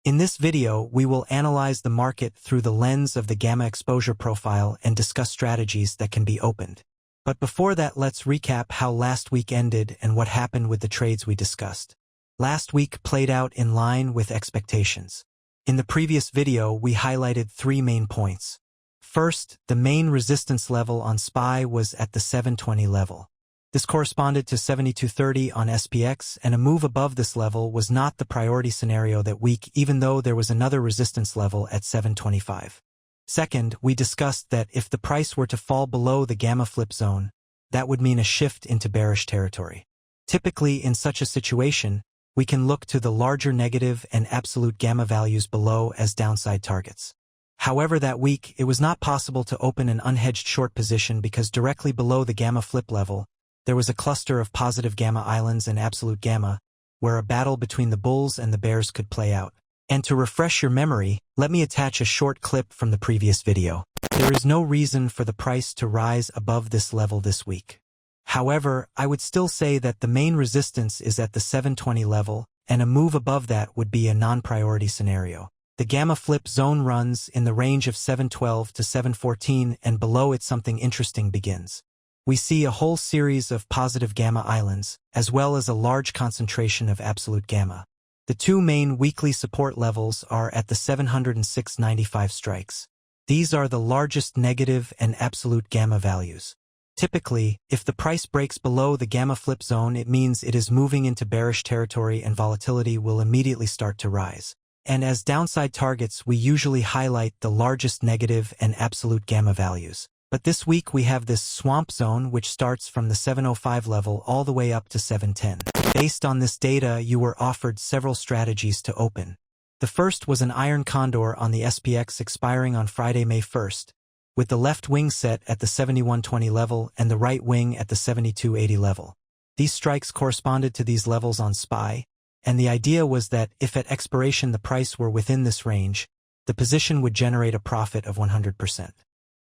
In this video, we will analyze the market through the lens of the gamma exposure profile and discuss strategies that can be opened. But before that, let's recap how last week ended and what happened with the trades we discussed. Last week played out in line with expectations. In the previous video, we highlighted three main points. First, the main resistance level on SPY was at the 720 level. This corresponded to 7230 on SPX, and a move above this level was not the priority scenario that week, even though there was another resistance level at 725. Second, we discussed that if the price were to fall below the gamma flip zone, that would mean a shift into bearish territory. Typically, in such a situation, we can look to the larger negative and absolute gamma values below as downside targets. However, that week, it was not possible to open an unhedged short position because directly below the gamma flip level, there was a cluster of positive gamma islands and absolute gamma, where a battle between the bulls and the bears could play out. And to refresh your memory, let me attach a short clip from the previous video. There is no reason for the price to rise above this level this week. However, I would still say that the main resistance is at the 720 level, and a move above that would be a non-priority scenario. The gamma flip zone runs in the range of 712 to 714, and below it something interesting begins. We see a whole series of positive gamma islands, as well as a large concentration of absolute gamma. The two main weekly support levels are at the 706.95 strikes. These are the largest negative and absolute gamma values. Typically, if the price breaks below the gamma flip zone, it means it is moving into bearish territory and volatility will immediately start to rise. And as downside targets, we usually highlight the largest negative and absolute gamma values. But this week we have this swamp zone which starts from the 705 level all the way up to 710. Based on this data, you were offered several strategies to open. The first was an iron condor on the SPX expiring on Friday, May 1st, with the left wing set at the 7120 level and the right wing at the 7280 level. These strikes corresponded to these levels on SPY, and the idea was that if at expiration the price were within this range, the position would generate a profit of 100%.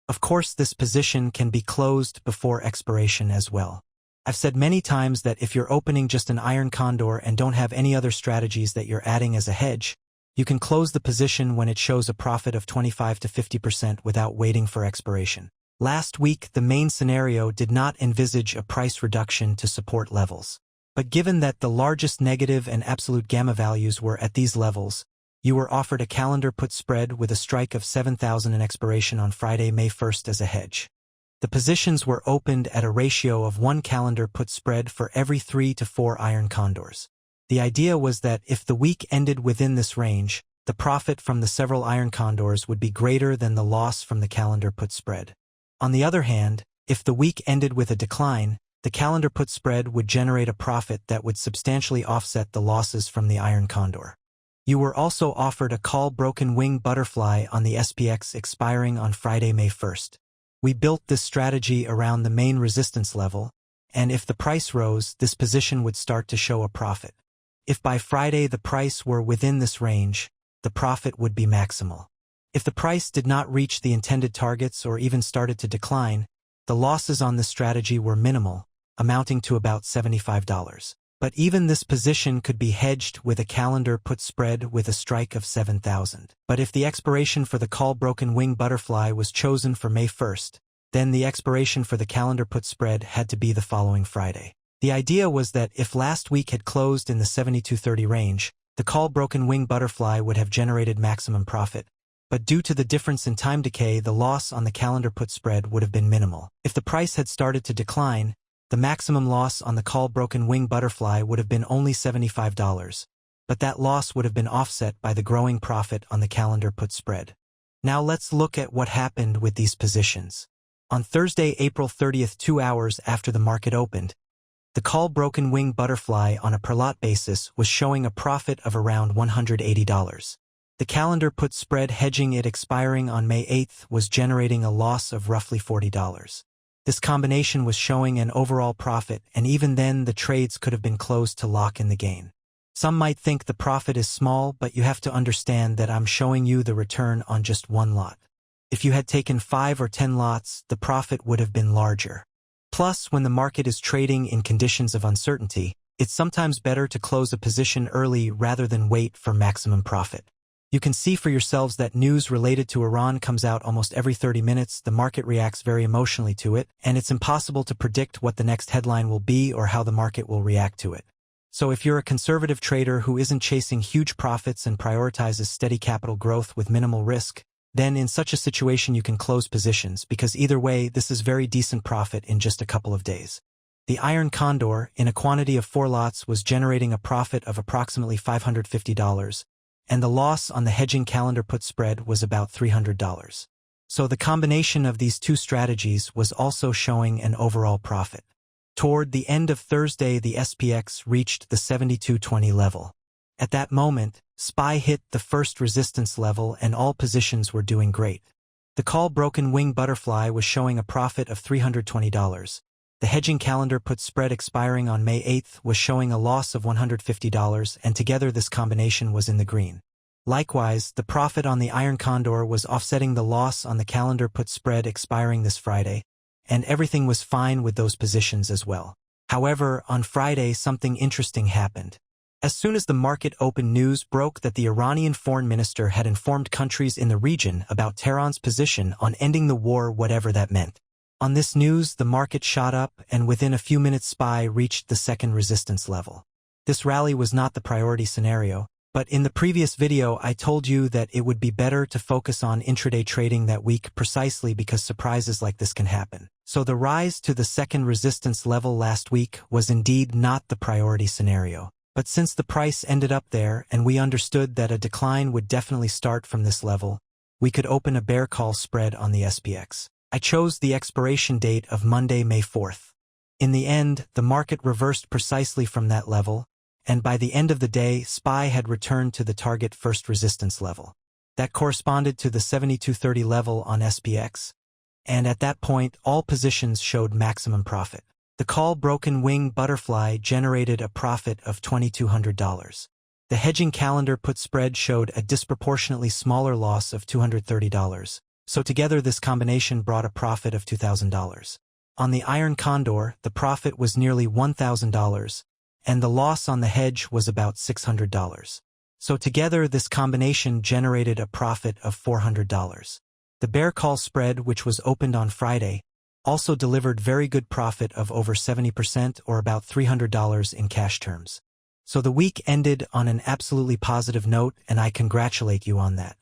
Of course, this position can be closed before expiration as well. I've said many times that if you're opening just an iron condor and don't have any other strategies that you're adding as a hedge, you can close the position when it shows a profit of 25 to 50% without waiting for expiration. Last week, the main scenario did not envisage a price reduction to support levels. But given that the largest negative and absolute gamma values were at these levels, you were offered a calendar put spread with a strike of 7,000 and expiration on Friday, May 1st as a hedge. The positions were opened at a ratio of 1 calendar put spread for every 3 to 4 iron condors. The idea was that if the week ended within this range, the profit from the several iron condors would be greater than the loss from the calendar put spread. On the other hand, if the week ended with a decline, the calendar put spread would generate a profit that would substantially offset the losses from the iron condor. You were also offered a call broken wing butterfly on the SPX expiring on Friday, May 1st. We built this strategy around the main resistance level, and if the price rose, this position would start to show a profit. If by Friday the price were within this range, the profit would be maximal. If the price did not reach the intended targets or even started to decline, the losses on this strategy were minimal, amounting to about $75. But even this position could be hedged with a calendar put spread with a strike of 7,000. But if the expiration for the call broken wing butterfly was chosen for May 1st, then the expiration for the calendar put spread had to be the following Friday. The idea was that if last week had closed in the 7230 range, the call broken wing butterfly would have generated maximum profit. But due to the difference in time decay, the loss on the calendar put spread would have been minimal. If the price had started to decline, the maximum loss on the call broken wing butterfly would have been only $75, but that loss would have been offset by the growing profit on the calendar put spread. Now let's look at what happened with these positions. On Thursday, April 30th, 2 hours after the market opened, the call broken wing butterfly on a per lot basis was showing a profit of around $180. The calendar put spread hedging it expiring on May 8th was generating a loss of roughly $40. This combination was showing an overall profit, and even then the trades could have been closed to lock in the gain. Some might think the profit is small, but you have to understand that I'm showing you the return on just one lot. If you had taken 5 or 10 lots, the profit would have been larger. Plus, when the market is trading in conditions of uncertainty, it's sometimes better to close a position early rather than wait for maximum profit. You can see for yourselves that news related to Iran comes out almost every 30 minutes, the market reacts very emotionally to it, and it's impossible to predict what the next headline will be or how the market will react to it. So if you're a conservative trader who isn't chasing huge profits and prioritizes steady capital growth with minimal risk, then in such a situation you can close positions, because either way this is very decent profit in just a couple of days. The iron condor, in a quantity of 4 lots, was generating a profit of approximately $550, and the loss on the hedging calendar put spread was about $300. So the combination of these two strategies was also showing an overall profit. Toward the end of Thursday, the SPX reached the 7220 level. At that moment, SPY hit the first resistance level and all positions were doing great. The call broken wing butterfly was showing a profit of $320. The hedging calendar put spread expiring on May 8th was showing a loss of $150, and together this combination was in the green. Likewise, the profit on the iron condor was offsetting the loss on the calendar put spread expiring this Friday, and everything was fine with those positions as well. However, on Friday something interesting happened. As soon as the market opened, news broke that the Iranian foreign minister had informed countries in the region about Tehran's position on ending the war, whatever that meant. On this news, the market shot up, and within a few minutes SPY reached the second resistance level. This rally was not the priority scenario, but in the previous video I told you that it would be better to focus on intraday trading that week precisely because surprises like this can happen. So the rise to the second resistance level last week was indeed not the priority scenario. But since the price ended up there and we understood that a decline would definitely start from this level, we could open a bear call spread on the SPX. I chose the expiration date of Monday, May 4th. In the end, the market reversed precisely from that level, and by the end of the day, SPY had returned to the target first resistance level. That corresponded to the 7230 level on SPX, and at that point, all positions showed maximum profit. The call broken wing butterfly generated a profit of $2,200. The hedging calendar put spread showed a disproportionately smaller loss of $230. So together this combination brought a profit of $2,000. On the iron condor, the profit was nearly $1,000, and the loss on the hedge was about $600. So together this combination generated a profit of $400. The bear call spread, which was opened on Friday, also delivered very good profit of over 70% or about $300 in cash terms. So the week ended on an absolutely positive note, and I congratulate you on that.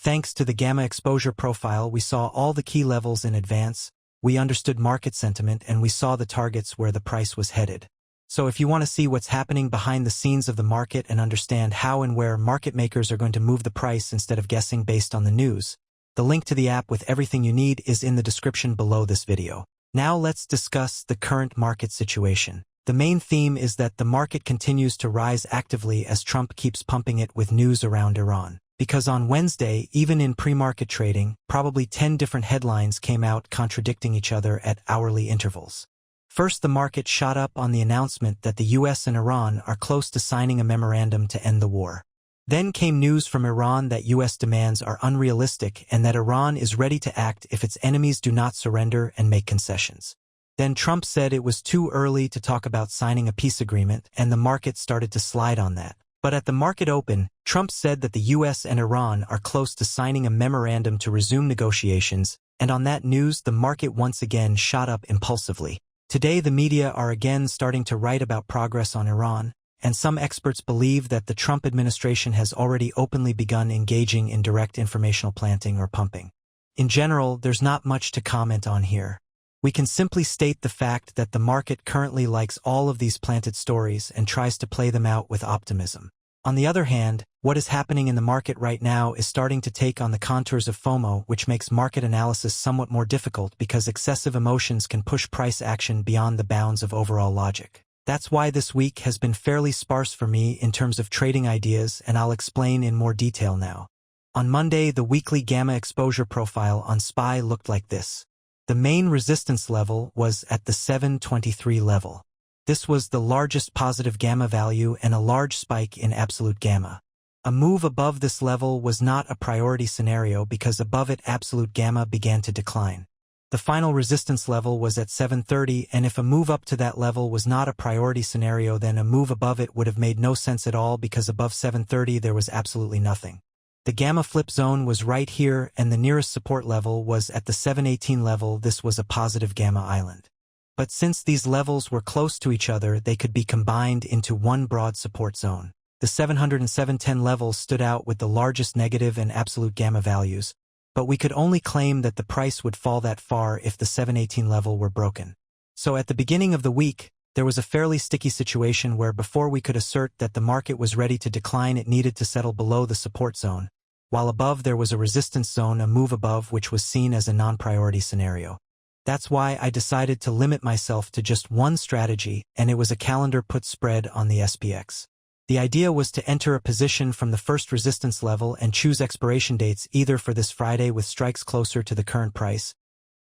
Thanks to the gamma exposure profile, we saw all the key levels in advance, we understood market sentiment, and we saw the targets where the price was headed. So if you want to see what's happening behind the scenes of the market and understand how and where market makers are going to move the price instead of guessing based on the news, the link to the app with everything you need is in the description below this video. Now let's discuss the current market situation. The main theme is that the market continues to rise actively as Trump keeps pumping it with news around Iran. Because on Wednesday, even in pre-market trading, probably 10 different headlines came out contradicting each other at hourly intervals. First, the market shot up on the announcement that the US and Iran are close to signing a memorandum to end the war. Then came news from Iran that US demands are unrealistic and that Iran is ready to act if its enemies do not surrender and make concessions. Then Trump said it was too early to talk about signing a peace agreement, and the market started to slide on that. But at the market open, Trump said that the US and Iran are close to signing a memorandum to resume negotiations, and on that news the market once again shot up impulsively. Today the media are again starting to write about progress on Iran, and some experts believe that the Trump administration has already openly begun engaging in direct informational planting or pumping. In general, there's not much to comment on here. We can simply state the fact that the market currently likes all of these planted stories and tries to play them out with optimism. On the other hand, what is happening in the market right now is starting to take on the contours of FOMO, which makes market analysis somewhat more difficult because excessive emotions can push price action beyond the bounds of overall logic. That's why this week has been fairly sparse for me in terms of trading ideas, and I'll explain in more detail now. On Monday, the weekly gamma exposure profile on SPY looked like this. The main resistance level was at the 723 level. This was the largest positive gamma value and a large spike in absolute gamma. A move above this level was not a priority scenario because above it absolute gamma began to decline. The final resistance level was at 730, and if a move up to that level was not a priority scenario, then a move above it would have made no sense at all because above 730 there was absolutely nothing. The gamma flip zone was right here and the nearest support level was at the 718 level. This was a positive gamma island. But since these levels were close to each other, they could be combined into one broad support zone. The 700 and 710 levels stood out with the largest negative and absolute gamma values, but we could only claim that the price would fall that far if the 718 level were broken. So at the beginning of the week, there was a fairly sticky situation where before we could assert that the market was ready to decline, it needed to settle below the support zone, while above there was a resistance zone, a move above which was seen as a non-priority scenario. That's why I decided to limit myself to just one strategy, and it was a calendar put spread on the SPX. The idea was to enter a position from the first resistance level and choose expiration dates either for this Friday with strikes closer to the current price,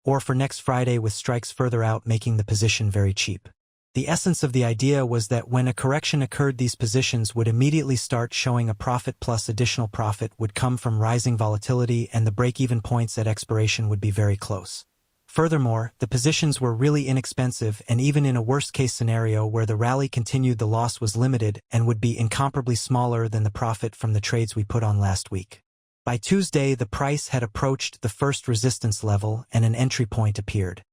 or for next Friday with strikes further out, making the position very cheap. The essence of the idea was that when a correction occurred, these positions would immediately start showing a profit, plus additional profit would come from rising volatility, and the break-even points at expiration would be very close. Furthermore, the positions were really inexpensive, and even in a worst-case scenario where the rally continued, the loss was limited and would be incomparably smaller than the profit from the trades we put on last week. By Tuesday, the price had approached the first resistance level and an entry point appeared.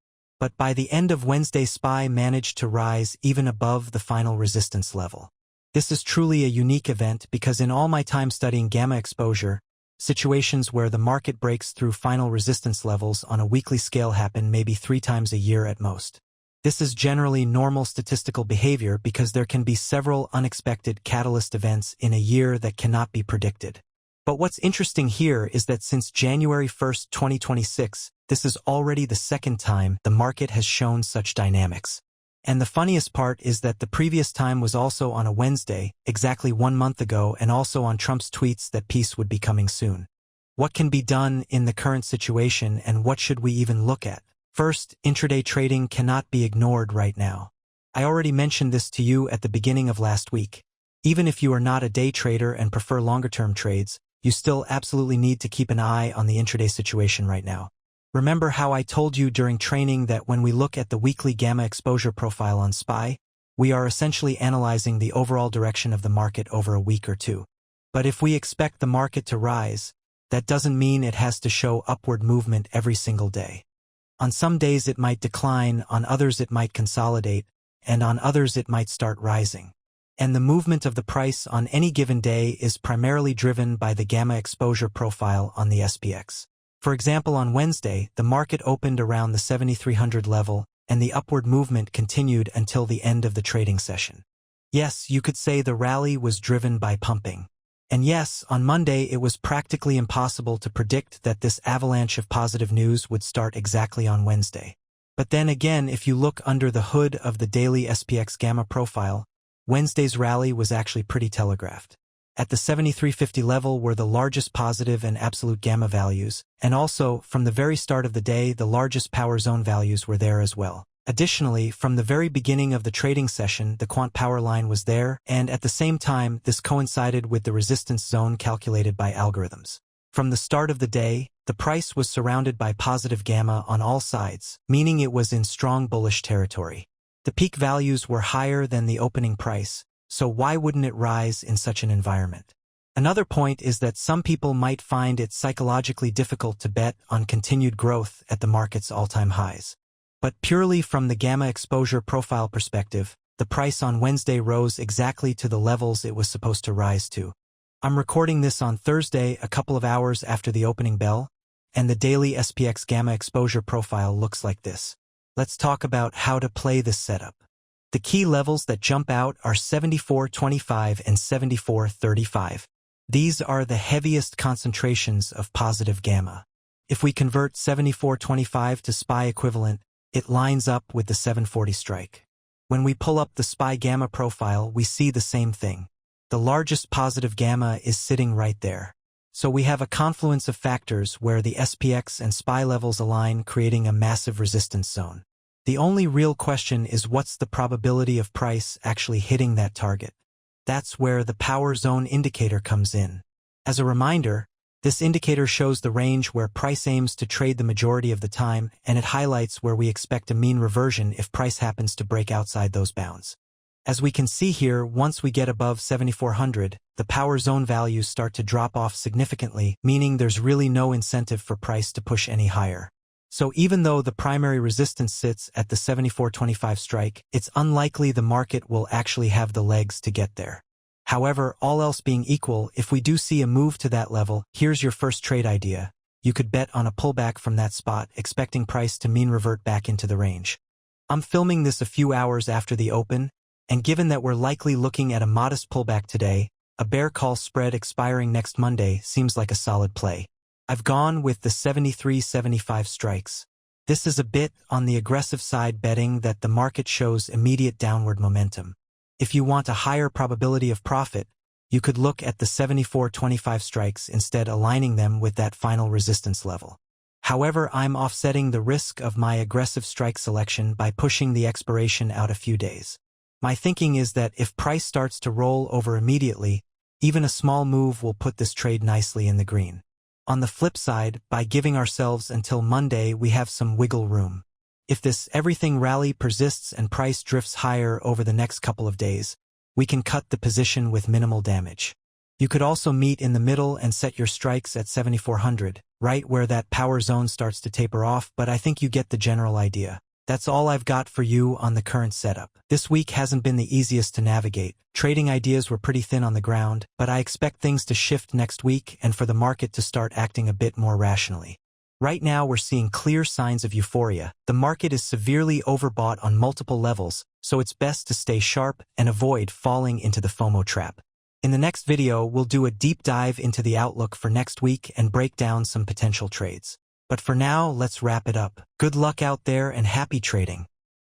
But by the end of Wednesday, SPY managed to rise even above the final resistance level. This is truly a unique event because in all my time studying gamma exposure, situations where the market breaks through final resistance levels on a weekly scale happen maybe 3 times a year at most. This is generally normal statistical behavior because there can be several unexpected catalyst events in a year that cannot be predicted. But what's interesting here is that since January 1, 2026, this is already the second time the market has shown such dynamics. And the funniest part is that the previous time was also on a Wednesday, exactly 1 month ago, and also on Trump's tweets that peace would be coming soon. What can be done in the current situation, and what should we even look at? First, intraday trading cannot be ignored right now. I already mentioned this to you at the beginning of last week. Even if you are not a day trader and prefer longer-term trades, you still absolutely need to keep an eye on the intraday situation right now. Remember how I told you during training that when we look at the weekly gamma exposure profile on SPY, we are essentially analyzing the overall direction of the market over a week or two. But if we expect the market to rise, that doesn't mean it has to show upward movement every single day. On some days it might decline, on others it might consolidate, and on others it might start rising. And the movement of the price on any given day is primarily driven by the gamma exposure profile on the SPX. For example, on Wednesday, the market opened around the 7,300 level, and the upward movement continued until the end of the trading session. Yes, you could say the rally was driven by pumping. And yes, on Monday it was practically impossible to predict that this avalanche of positive news would start exactly on Wednesday. But then again, if you look under the hood of the daily SPX gamma profile, Wednesday's rally was actually pretty telegraphed. At the 7350 level were the largest positive and absolute gamma values, and also, from the very start of the day, the largest power zone values were there as well. Additionally, from the very beginning of the trading session, the Quant power line was there, and at the same time, this coincided with the resistance zone calculated by algorithms. From the start of the day, the price was surrounded by positive gamma on all sides, meaning it was in strong bullish territory. The peak values were higher than the opening price, so why wouldn't it rise in such an environment? Another point is that some people might find it psychologically difficult to bet on continued growth at the market's all-time highs. But purely from the gamma exposure profile perspective, the price on Wednesday rose exactly to the levels it was supposed to rise to. I'm recording this on Thursday, a couple of hours after the opening bell, and the daily SPX gamma exposure profile looks like this. Let's talk about how to play this setup. The key levels that jump out are 74.25 and 74.35. These are the heaviest concentrations of positive gamma. If we convert 74.25 to SPY equivalent, it lines up with the 740 strike. When we pull up the SPY gamma profile, we see the same thing. The largest positive gamma is sitting right there. So we have a confluence of factors where the SPX and SPY levels align, creating a massive resistance zone. The only real question is what's the probability of price actually hitting that target? That's where the power zone indicator comes in. As a reminder, this indicator shows the range where price aims to trade the majority of the time, and it highlights where we expect a mean reversion if price happens to break outside those bounds. As we can see here, once we get above 7,400, the power zone values start to drop off significantly, meaning there's really no incentive for price to push any higher. So even though the primary resistance sits at the 74.25 strike, it's unlikely the market will actually have the legs to get there. However, all else being equal, if we do see a move to that level, here's your first trade idea. You could bet on a pullback from that spot, expecting price to mean revert back into the range. I'm filming this a few hours after the open, and given that we're likely looking at a modest pullback today, a bear call spread expiring next Monday seems like a solid play. I've gone with the 73.75 strikes. This is a bit on the aggressive side, betting that the market shows immediate downward momentum. If you want a higher probability of profit, you could look at the 74.25 strikes instead, aligning them with that final resistance level. However, I'm offsetting the risk of my aggressive strike selection by pushing the expiration out a few days. My thinking is that if price starts to roll over immediately, even a small move will put this trade nicely in the green. On the flip side, by giving ourselves until Monday, we have some wiggle room. If this everything rally persists and price drifts higher over the next couple of days, we can cut the position with minimal damage. You could also meet in the middle and set your strikes at 7,400, right where that power zone starts to taper off, but I think you get the general idea. That's all I've got for you on the current setup. This week hasn't been the easiest to navigate. Trading ideas were pretty thin on the ground, but I expect things to shift next week and for the market to start acting a bit more rationally. Right now we're seeing clear signs of euphoria. The market is severely overbought on multiple levels, so it's best to stay sharp and avoid falling into the FOMO trap. In the next video, we'll do a deep dive into the outlook for next week and break down some potential trades. But for now, let's wrap it up. Good luck out there and happy trading.